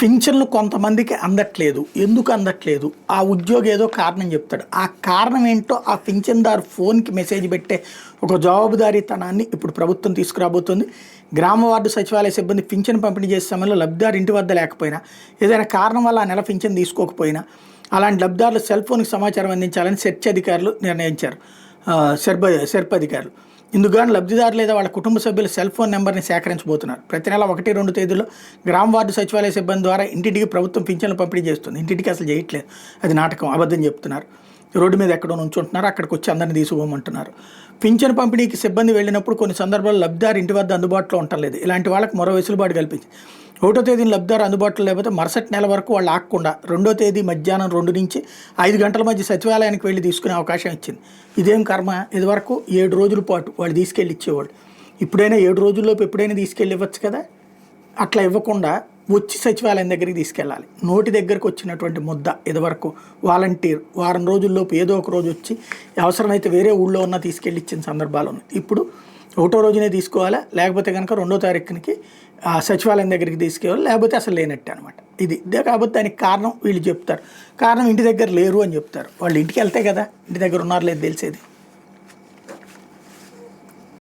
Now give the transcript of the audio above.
పింఛన్లు కొంతమందికి అందట్లేదు. ఎందుకు అందట్లేదు? ఆ ఉద్యోగి ఏదో కారణం చెప్తాడు. ఆ కారణం ఏంటో ఆ పింఛన్దారు ఫోన్కి మెసేజ్ పెట్టే ఒక జవాబుదారీతనాన్ని ఇప్పుడు ప్రభుత్వం తీసుకురాబోతుంది. గ్రామ వార్డు సచివాలయ సిబ్బంది పింఛన్ పంపిణీ చేసే సమయంలో లబ్ధిదారు ఇంటి వద్ద లేకపోయినా, ఏదైనా కారణం వల్ల ఆ నెల పింఛన్ తీసుకోకపోయినా అలాంటి లబ్ధిదారులు సెల్ ఫోన్కి సమాచారం అందించాలని సెర్చ్ అధికారులు నిర్ణయించారు. సెర్ప్ అధికారులు ఇందుకు లబ్ధిదారు లేదా వాళ్ళ కుటుంబ సభ్యుల సెల్ ఫోన్ నెంబర్ని సేకరించబోతున్నారు. ప్రతి నెల 1-2 తేదీల్లో గ్రామ వార్డు సచివాలయ సిబ్బంది ద్వారా ఇంటింటికి ప్రభుత్వం పింఛన్లు పంపిణీ చేస్తుంది. ఇంటింటికి అసలు చేయట్లేదు, అది నాటకం, అబద్ధం చెప్తున్నారు. రోడ్డు మీద ఎక్కడో నుంచుంటున్నారు, అక్కడికి వచ్చి అందరిని తీసుకోమంటున్నారు. పింఛన్ పంపిణీకి సిబ్బంది వెళ్ళినప్పుడు కొన్ని సందర్భాల్లో లబ్ధిదారు ఇంటి వద్ద అందుబాటులో ఉండలేదు. ఇలాంటి వాళ్ళకి మరో వెసులుబాటు కల్పించి 1వ తేదీన లబ్ధిదారు అందుబాటులో లేకపోతే మరుసటి నెల వరకు వాళ్ళు ఆగకుండా 2వ తేదీ మధ్యాహ్నం 2 నుంచి 5 గంటల మధ్య సచివాలయానికి వెళ్ళి తీసుకునే అవకాశం ఇచ్చింది. ఇదేం కర్మ, ఇదివరకు 7 రోజుల పాటు వాళ్ళు తీసుకెళ్ళి ఇచ్చేవాళ్ళు. ఇప్పుడైనా 7 రోజుల్లోపు ఎప్పుడైనా తీసుకెళ్ళి ఇవ్వచ్చు కదా. అట్లా ఇవ్వకుండా వచ్చి సచివాలయం దగ్గరికి తీసుకెళ్ళాలి. నోటి దగ్గరకు వచ్చినటువంటి ముద్ద ఇదివరకు వాలంటీర్ వారం రోజుల్లోపు ఏదో ఒక రోజు వచ్చి అవసరమైతే వేరే ఊళ్ళో ఉన్న తీసుకెళ్ళి ఇచ్చిన సందర్భాలు ఉన్నాయి. ఇప్పుడు 1వ రోజునే తీసుకోవాలా, లేకపోతే కనుక 2వ తారీఖునికి సచివాలయం దగ్గరికి తీసుకెళ్ళాలి, లేకపోతే అసలు లేనట్టే అనమాట. ఇదే కాబట్టి దానికి కారణం వీళ్ళు చెప్తారు. కారణం ఇంటి దగ్గర లేరు అని చెప్తారు. వాళ్ళు ఇంటికి వెళ్తే కదా ఇంటి దగ్గర ఉన్నారు లేదు తెలిసేది.